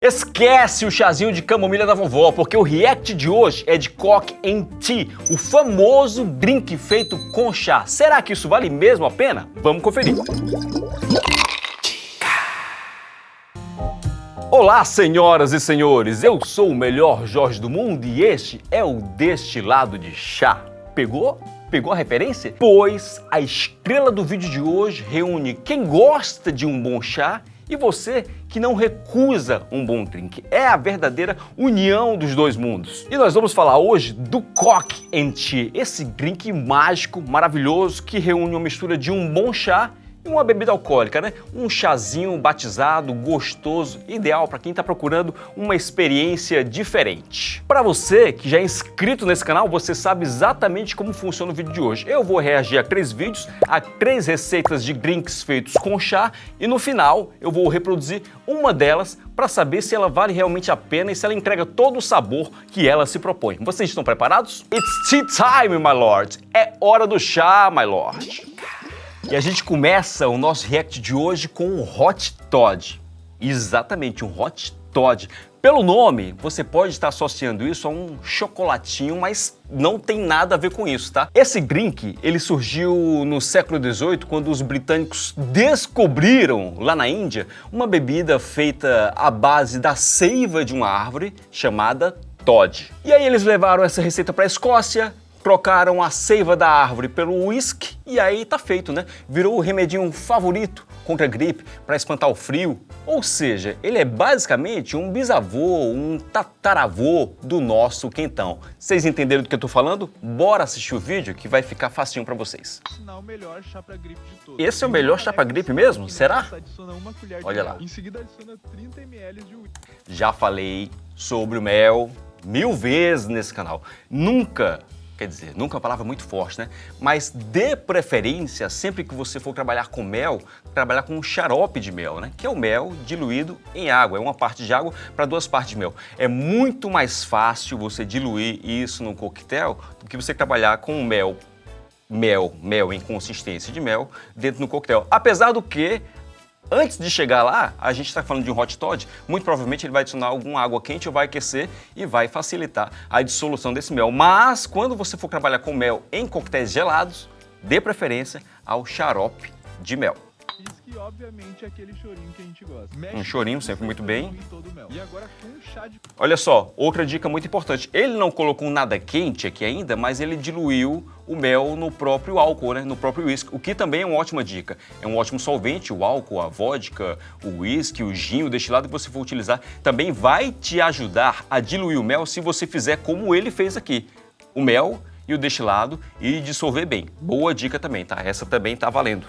Esquece o chazinho de camomila da vovó, porque o react de hoje é de Cock and Tea, o famoso drink feito com chá. Será que isso vale mesmo a pena? Vamos conferir. Olá, senhoras e senhores, eu sou o melhor Jorge do mundo e este é o Destilado de Chá. Pegou? Pegou a referência? Pois a estrela do vídeo de hoje reúne quem gosta de um bom chá e você que não recusa um bom drink. É a verdadeira união dos dois mundos. E nós vamos falar hoje do Cock and Tea, esse drink mágico, maravilhoso, que reúne uma mistura de um bom chá e uma bebida alcoólica, né? Um chazinho batizado, gostoso, ideal para quem está procurando uma experiência diferente. Para você que já é inscrito nesse canal, você sabe exatamente como funciona o vídeo de hoje. Eu vou reagir a 3 vídeos, a 3 receitas de drinks feitos com chá e no final eu vou reproduzir uma delas para saber se ela vale realmente a pena e se ela entrega todo o sabor que ela se propõe. Vocês estão preparados? It's tea time, my lord! É hora do chá, my lord! E a gente começa o nosso react de hoje com um Hot Toddy. Exatamente, um Hot Toddy. Pelo nome, você pode estar associando isso a um chocolatinho, mas não tem nada a ver com isso, tá? Esse drink, ele surgiu no século XVIII, quando os britânicos descobriram, lá na Índia, uma bebida feita à base da seiva de uma árvore chamada Toddy. E aí eles levaram essa receita para a Escócia, trocaram a seiva da árvore pelo uísque e aí tá feito, né? Virou o remedinho favorito contra a gripe, para espantar o frio. Ou seja, ele é basicamente um bisavô, um tataravô do nosso quentão. Vocês entenderam do que eu tô falando? Bora assistir o vídeo que vai ficar facinho para vocês. O melhor chá pra gripe de todos. Esse é o melhor chá para gripe mesmo? Será? Olha lá. Em seguida adiciona 30 ml de uísque. Já falei sobre o mel 1000 vezes nesse canal. Nunca é uma palavra muito forte, né? Mas dê preferência, sempre que você for trabalhar com mel, trabalhar com um xarope de mel, né? Que é o mel diluído em água. É uma parte de água para 2 partes de mel. É muito mais fácil você diluir isso num coquetel do que você trabalhar com mel em consistência de mel dentro do coquetel. Apesar do que, antes de chegar lá, a gente está falando de um Hot Toddy, muito provavelmente ele vai adicionar alguma água quente ou vai aquecer e vai facilitar a dissolução desse mel. Mas quando você for trabalhar com mel em coquetéis gelados, dê preferência ao xarope de mel. Uísque, obviamente, é aquele chorinho que a gente gosta. Um chorinho, sempre muito bem. E agora com um chá de... Olha só, outra dica muito importante. Ele não colocou nada quente aqui ainda, mas ele diluiu o mel no próprio álcool, né? No próprio uísque, o que também é uma ótima dica. É um ótimo solvente, o álcool, a vodka, o uísque, o gin, o destilado que você for utilizar, também vai te ajudar a diluir o mel se você fizer como ele fez aqui. O mel e o destilado e dissolver bem. Boa dica também, tá? Essa também tá valendo.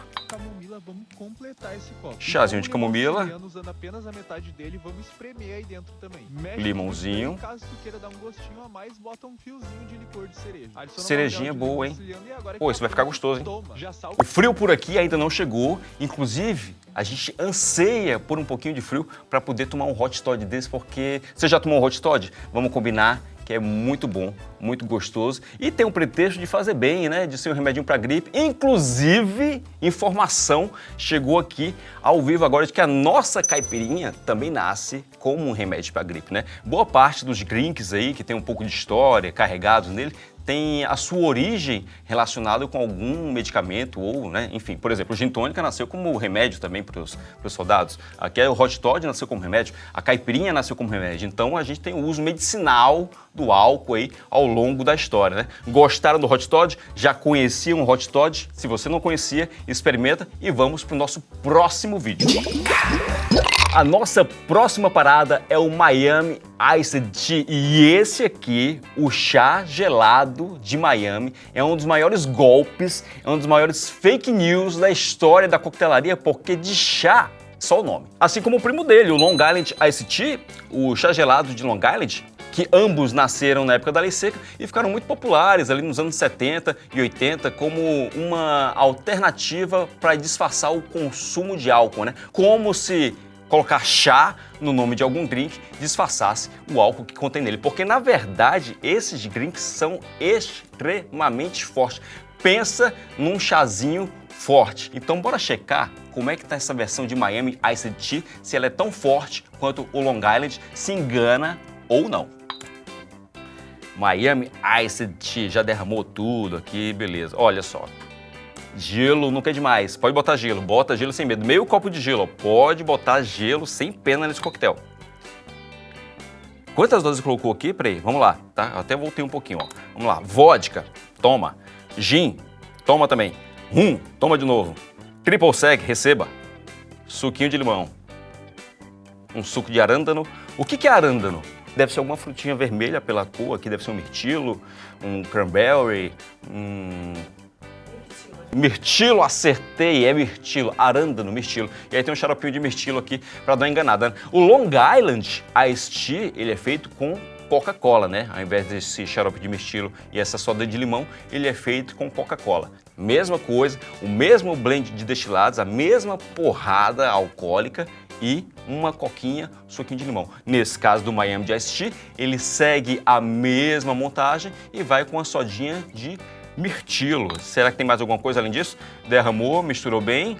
Vamos completar esse copo. Chazinho de camomila. Usando apenas a metade dele, vamos espremer aí dentro também. Limãozinho. Caso tu queira dar um gostinho a mais, bota um fiozinho de licor de cereja. Cerejinha boa, hein? Pô, isso vai ficar gostoso, hein? O frio por aqui ainda não chegou. Inclusive, a gente anseia por um pouquinho de frio para poder tomar um Hot Toddy desse, porque... Você já tomou um Hot Toddy? Vamos combinar que é muito bom, muito gostoso e tem um pretexto de fazer bem, né? De ser um remedinho para gripe. Inclusive, informação chegou aqui ao vivo agora de que a nossa caipirinha também nasce como um remédio para gripe, né? Boa parte dos drinks aí, que tem um pouco de história carregados nele, tem a sua origem relacionada com algum medicamento ou, né, enfim, por exemplo, o gin tônica nasceu como remédio também para os soldados. Aqui o Hot Toddy nasceu como remédio, a caipirinha nasceu como remédio. Então a gente tem o uso medicinal do álcool aí ao longo da história, né? Gostaram do Hot Toddy? Já conheciam o Hot Toddy? Se você não conhecia, experimenta e vamos para o nosso próximo vídeo. A nossa próxima parada é o Miami Iced Tea e esse aqui, o chá gelado de Miami, é um dos maiores golpes, é um dos maiores fake news da história da coquetelaria, porque de chá, só o nome. Assim como o primo dele, o Long Island Iced Tea, o chá gelado de Long Island, que ambos nasceram na época da Lei Seca e ficaram muito populares ali nos anos 70 e 80 como uma alternativa para disfarçar o consumo de álcool, né? Como se colocar chá no nome de algum drink disfarçasse o álcool que contém nele. Porque, na verdade, esses drinks são extremamente fortes. pensa num chazinho forte. Então bora checar como é que tá essa versão de Miami Iced Tea, se ela é tão forte quanto o Long Island, se engana ou não. Miami Iced Tea, já derramou tudo aqui, beleza. Olha só, gelo nunca é demais, pode botar gelo, bota gelo sem medo. Meio copo de gelo, ó. Pode botar gelo sem pena nesse coquetel. Quantas doses colocou aqui? Peraí, vamos lá, tá? Eu até voltei um pouquinho, ó. Vamos lá, vodka, toma. Gin, toma também. Rum, toma de novo. Triple Sec, receba. Suquinho de limão. Um suco de arándano. O que é arándano? Deve ser alguma frutinha vermelha pela cor, aqui deve ser um mirtilo, um cranberry, mirtilo, acertei, é mirtilo, arándano, mirtilo. E aí tem um xaropinho de mirtilo aqui para dar uma enganada, né? O Long Island Iced Tea, ele é feito com Coca-Cola, né? Ao invés desse xarope de mirtilo e essa soda de limão, ele é feito com Coca-Cola. Mesma coisa, o mesmo blend de destilados, a mesma porrada alcoólica e uma coquinha, suquinho de limão. Nesse caso do Miami Iced Tea, ele segue a mesma montagem e vai com a sodinha de mirtilo. Será que tem mais alguma coisa além disso? Derramou, misturou bem.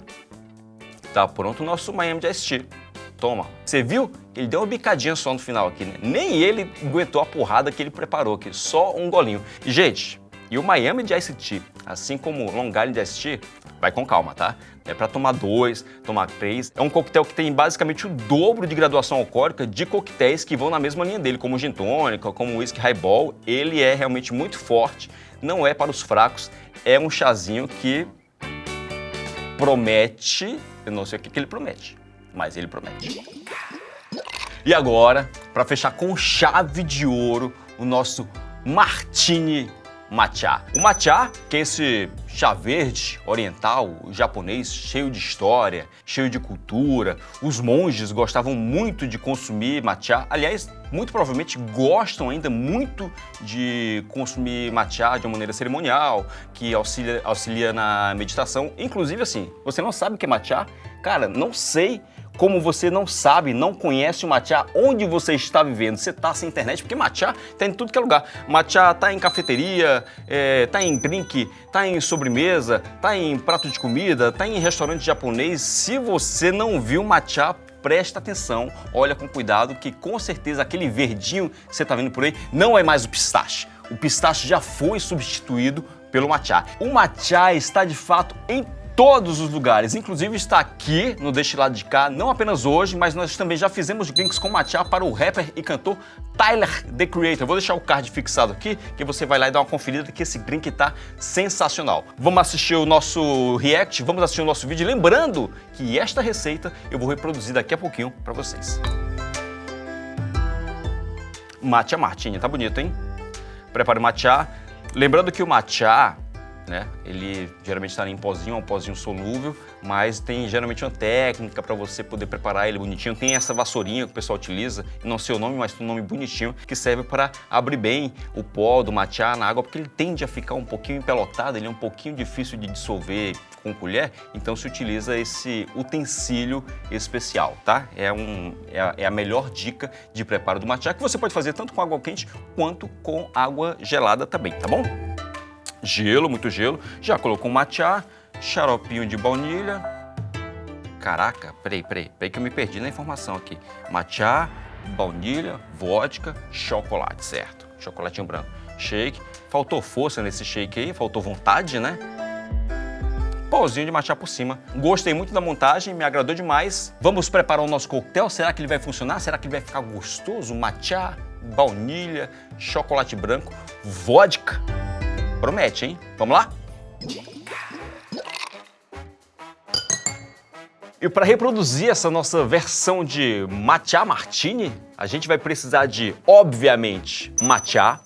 Tá pronto o nosso Miami Iced Tea. Toma. Você viu? Ele deu uma bicadinha só no final aqui, né? Nem ele aguentou a porrada que ele preparou aqui, só um golinho. E, gente, e o Miami Iced Tea, assim como o Long Island Iced Tea, vai com calma, tá? É para tomar 2, tomar 3. É um coquetel que tem basicamente o dobro de graduação alcoólica de coquetéis que vão na mesma linha dele, como o gin tônica, como o whisky highball. Ele é realmente muito forte, não é para os fracos, é um chazinho que promete, eu não sei o que ele promete, mas ele promete. E agora, para fechar com chave de ouro, o nosso Martini Matcha. O matcha, que é esse chá verde oriental, japonês, cheio de história, cheio de cultura. Os monges gostavam muito de consumir matcha. Aliás, muito provavelmente gostam ainda muito de consumir matcha de uma maneira cerimonial, que auxilia na meditação. Inclusive, assim, você não sabe o que é matcha? Cara, não sei como você não sabe, não conhece o matcha, onde você está vivendo. Você está sem internet, porque matcha está em tudo que é lugar. Matcha está em cafeteria, está em drink, está em sobremesa, está em prato de comida, está em restaurante japonês. Se você não viu matcha, presta atenção, olha com cuidado, que com certeza aquele verdinho que você está vendo por aí não é mais o pistache. O pistache já foi substituído pelo matcha. O matcha está de fato em todos os lugares, inclusive está aqui no Deste Lado de Cá, não apenas hoje, mas nós também já fizemos drinks com matcha para o rapper e cantor Tyler, The Creator. Eu vou deixar o card fixado aqui, que você vai lá e dá uma conferida, que esse drink tá sensacional. Vamos assistir o nosso react, vamos assistir o nosso vídeo, lembrando que esta receita eu vou reproduzir daqui a pouquinho para vocês. Matcha Martini, tá bonito, hein? Prepare o matcha. Lembrando que o matcha, né, ele geralmente está em pozinho, é um pozinho solúvel, mas tem geralmente uma técnica para você poder preparar ele bonitinho. Tem essa vassourinha que o pessoal utiliza, não sei o nome, mas tem um nome bonitinho, que serve para abrir bem o pó do matcha na água, porque ele tende a ficar um pouquinho empelotado, ele é um pouquinho difícil de dissolver com colher, então se utiliza esse utensílio especial, tá? É a melhor dica de preparo do matcha, que você pode fazer tanto com água quente quanto com água gelada também, tá bom? Gelo, muito gelo. Já colocou um matcha, xaropinho de baunilha. Caraca, peraí que eu me perdi na informação aqui. Matcha, baunilha, vodka, chocolate, certo? Chocolatinho branco. Shake. Faltou força nesse shake aí, faltou vontade, né? Pauzinho de matcha por cima. Gostei muito da montagem, me agradou demais. Vamos preparar o nosso coquetel. Será que ele vai funcionar? Será que ele vai ficar gostoso? Matcha, baunilha, chocolate branco, vodka. Promete, hein? Vamos lá? E para reproduzir essa nossa versão de matcha martini, a gente vai precisar de, obviamente, matcha,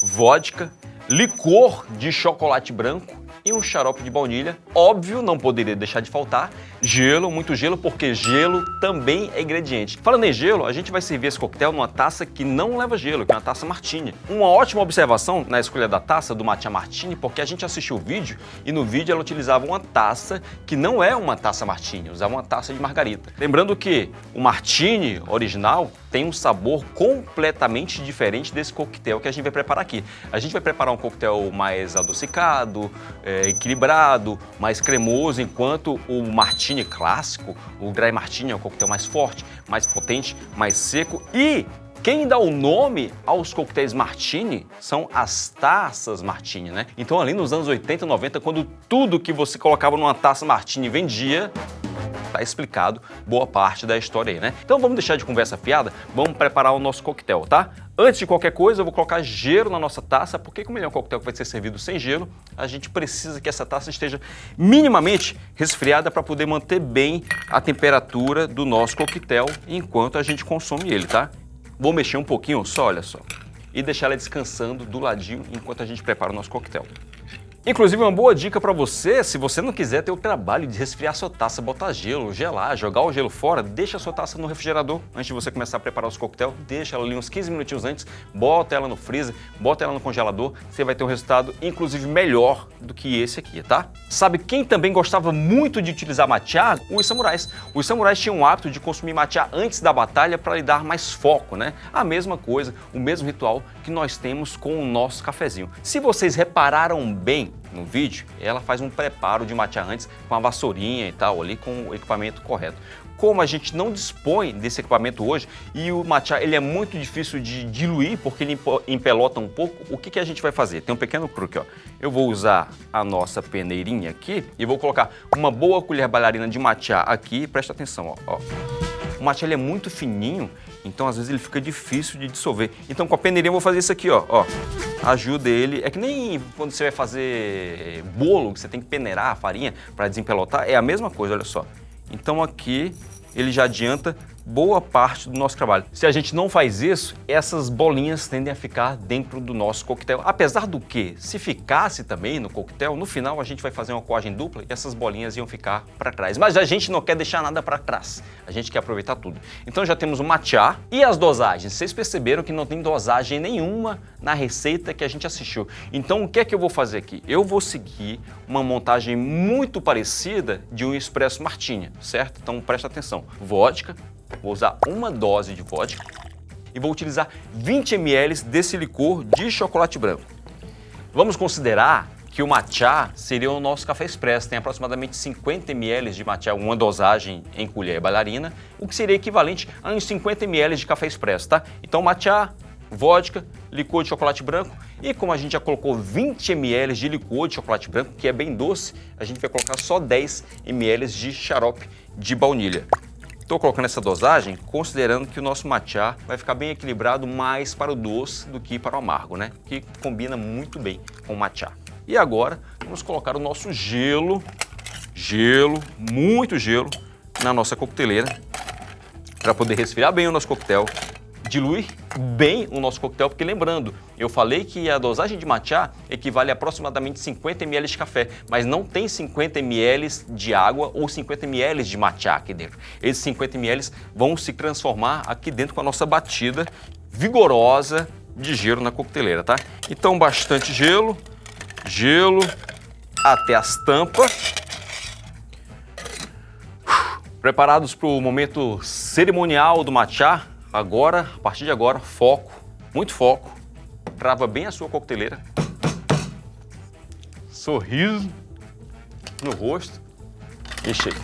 vodka, licor de chocolate branco e um xarope de baunilha. Óbvio, não poderia deixar de faltar, Gelo, muito gelo, porque gelo também é ingrediente. Falando em gelo, a gente vai servir esse coquetel numa taça que não leva gelo, que é uma taça Martini. Uma ótima observação na escolha da taça do Matcha Martini, porque a gente assistiu o vídeo e no vídeo ela utilizava uma taça que não é uma taça Martini, usava uma taça de margarita. Lembrando que o Martini original tem um sabor completamente diferente desse coquetel que a gente vai preparar aqui. A gente vai preparar um coquetel mais adocicado, equilibrado, mais cremoso, enquanto o Martini clássico, o Dry Martini é um coquetel mais forte, mais potente, mais seco. E quem dá o nome aos coquetéis Martini são as taças Martini, né? Então ali nos anos 80 e 90, quando tudo que você colocava numa taça Martini vendia, tá explicado boa parte da história aí, né? Então vamos deixar de conversa fiada, vamos preparar o nosso coquetel, tá? Antes de qualquer coisa, eu vou colocar gelo na nossa taça, porque como ele é um coquetel que vai ser servido sem gelo, a gente precisa que essa taça esteja minimamente resfriada para poder manter bem a temperatura do nosso coquetel enquanto a gente consome ele, tá? Vou mexer um pouquinho só, olha só, e deixar ela descansando do ladinho enquanto a gente prepara o nosso coquetel. Inclusive, uma boa dica para você, se você não quiser ter o trabalho de resfriar sua taça, botar gelo, gelar, jogar o gelo fora, deixa a sua taça no refrigerador antes de você começar a preparar os coquetel, deixa ela ali uns 15 minutinhos antes, bota ela no freezer, bota ela no congelador, você vai ter um resultado, inclusive, melhor do que esse aqui, tá? Sabe quem também gostava muito de utilizar matcha? Os samurais. Os samurais tinham o hábito de consumir matcha antes da batalha para lhe dar mais foco, né? A mesma coisa, o mesmo ritual que nós temos com o nosso cafezinho. Se vocês repararam bem no vídeo, ela faz um preparo de matcha antes com a vassourinha e tal, ali com o equipamento correto. Como a gente não dispõe desse equipamento hoje e o matcha ele é muito difícil de diluir porque ele empelota um pouco, o que a gente vai fazer? Tem um pequeno truque, ó. Eu vou usar a nossa peneirinha aqui e vou colocar uma boa colher bailarina de matcha aqui, presta atenção, ó. O matcha ele é muito fininho, então às vezes ele fica difícil de dissolver. Então com a peneirinha eu vou fazer isso aqui, ó. Ajuda ele, é que nem quando você vai fazer bolo, que você tem que peneirar a farinha para desempelotar, é a mesma coisa, olha só. Então aqui ele já adianta boa parte do nosso trabalho. Se a gente não faz isso, essas bolinhas tendem a ficar dentro do nosso coquetel. Apesar do que, se ficasse também no coquetel, no final a gente vai fazer uma coagem dupla e essas bolinhas iam ficar para trás. Mas a gente não quer deixar nada para trás, a gente quer aproveitar tudo. Então já temos o matcha e as dosagens. Vocês perceberam que não tem dosagem nenhuma na receita que a gente assistiu. Então o que é que eu vou fazer aqui? Eu vou seguir uma montagem muito parecida de um Espresso Martini, certo? Então presta atenção. Vodka. Vou usar uma dose de vodka e vou utilizar 20 ml desse licor de chocolate branco. Vamos considerar que o matcha seria o nosso café expresso, tem aproximadamente 50 ml de matcha, uma dosagem em colher bailarina, o que seria equivalente a uns 50 ml de café expresso, tá? Então matcha, vodka, licor de chocolate branco e como a gente já colocou 20 ml de licor de chocolate branco, que é bem doce, a gente vai colocar só 10 ml de xarope de baunilha. Estou colocando essa dosagem considerando que o nosso matcha vai ficar bem equilibrado mais para o doce do que para o amargo, né? Que combina muito bem com o matcha. E agora vamos colocar o nosso gelo, muito gelo, na nossa coqueteleira para poder resfriar bem o nosso coquetel, diluir bem o nosso coquetel, porque lembrando, eu falei que a dosagem de matcha equivale a aproximadamente 50 ml de café, mas não tem 50 ml de água ou 50 ml de matcha aqui dentro. Esses 50 ml vão se transformar aqui dentro com a nossa batida vigorosa de gelo na coqueteleira, tá? Então bastante gelo até as tampas. Preparados para o momento cerimonial do matcha. Agora, a partir de agora, foco, muito foco, trava bem a sua coqueteleira, sorriso no rosto e shake.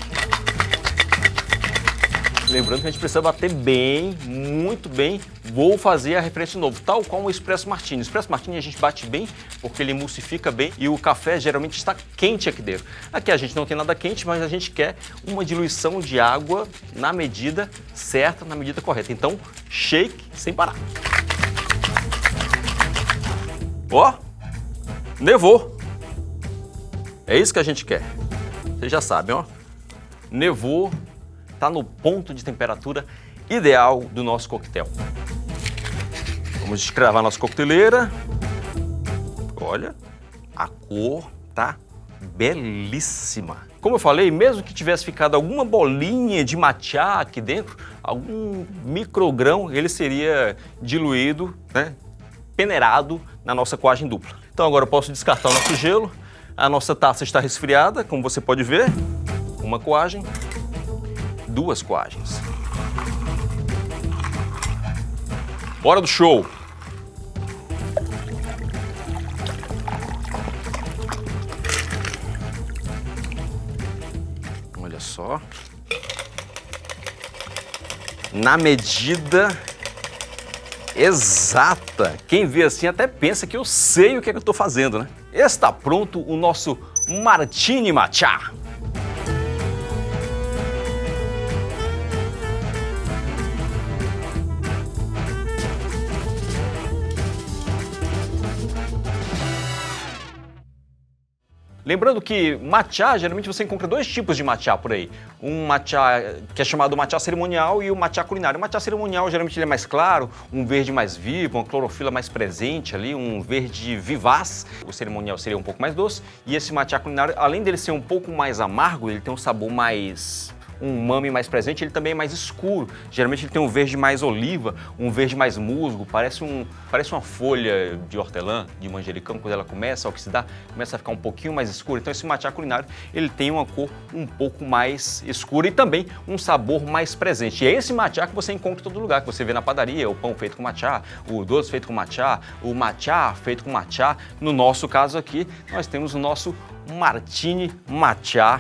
Lembrando que a gente precisa bater bem, muito bem. Vou fazer a referência de novo, tal qual o Espresso Martini. O Espresso Martini a gente bate bem porque ele emulsifica bem e o café geralmente está quente aqui dentro. Aqui a gente não tem nada quente, mas a gente quer uma diluição de água na medida certa, na medida correta. Então, shake sem parar. Ó, nevou. É isso que a gente quer. Vocês já sabem, ó. Nevou, tá no ponto de temperatura ideal do nosso coquetel. Vamos descravar nossa coqueteleira. Olha, a cor tá belíssima. Como eu falei, mesmo que tivesse ficado alguma bolinha de matcha aqui dentro, algum microgrão, ele seria diluído, né, peneirado na nossa coagem dupla. Então agora eu posso descartar o nosso gelo. A nossa taça está resfriada, como você pode ver. Uma coagem, duas coagens. Hora do show! Olha só. Na medida exata. Quem vê assim até pensa que eu sei o que é que eu estou fazendo, né? Está pronto o nosso Martini Matcha. Lembrando que matcha, geralmente você encontra dois tipos de matcha por aí. Um matcha que é chamado matcha cerimonial e o matcha culinário. O matcha cerimonial geralmente ele é mais claro, um verde mais vivo, uma clorofila mais presente ali, um verde vivaz. O cerimonial seria um pouco mais doce. E esse matcha culinário, além dele ser um pouco mais amargo, ele tem um sabor mais... um umami mais presente, ele também é mais escuro. Geralmente ele tem um verde mais oliva, um verde mais musgo, parece uma folha de hortelã, de manjericão, quando ela começa a oxidar, começa a ficar um pouquinho mais escura. Então esse matcha culinário, ele tem uma cor um pouco mais escura e também um sabor mais presente. E é esse matcha que você encontra em todo lugar, que você vê na padaria, o pão feito com matcha, o doce feito com matcha, o matcha feito com matcha. No nosso caso aqui, nós temos o nosso Martini Matcha.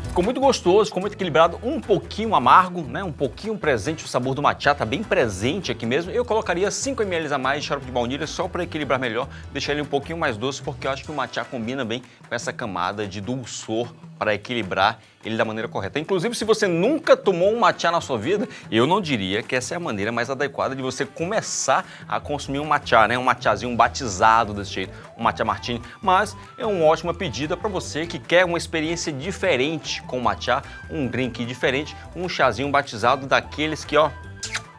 Ficou muito gostoso, ficou muito equilibrado, um pouquinho amargo, né? Um pouquinho presente, o sabor do matcha tá bem presente aqui mesmo. Eu colocaria 5 ml a mais de xarope de baunilha só para equilibrar melhor, deixar ele um pouquinho mais doce, porque eu acho que o matcha combina bem com essa camada de dulçor para equilibrar ele da maneira correta. Inclusive, se você nunca tomou um matcha na sua vida, eu não diria que essa é a maneira mais adequada de você começar a consumir um matcha, né? Um matchazinho batizado desse jeito, um matcha martini, mas é uma ótima pedida para você que quer uma experiência diferente com matcha, um drink diferente, um chazinho batizado daqueles que, ó,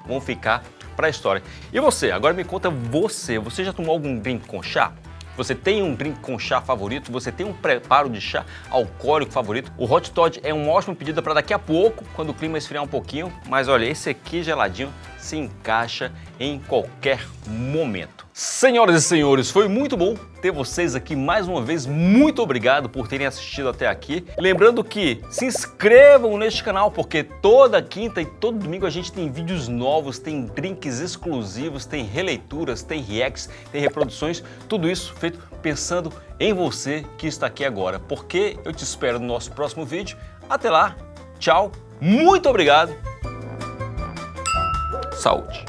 vão ficar para a história. E você? Agora me conta você já tomou algum drink com chá? Você tem um drink com chá favorito? Você tem um preparo de chá alcoólico favorito? O Hot Toddy é um ótimo pedido para daqui a pouco, quando o clima esfriar um pouquinho. Mas olha, esse aqui geladinho se encaixa em qualquer momento. Senhoras e senhores, foi muito bom ter vocês aqui mais uma vez. Muito obrigado por terem assistido até aqui. Lembrando que se inscrevam neste canal, porque toda quinta e todo domingo a gente tem vídeos novos, tem drinks exclusivos, tem releituras, tem reacts, tem reproduções, tudo isso feito pensando em você que está aqui agora. Porque eu te espero no nosso próximo vídeo. Até lá, tchau, muito obrigado. Saúde!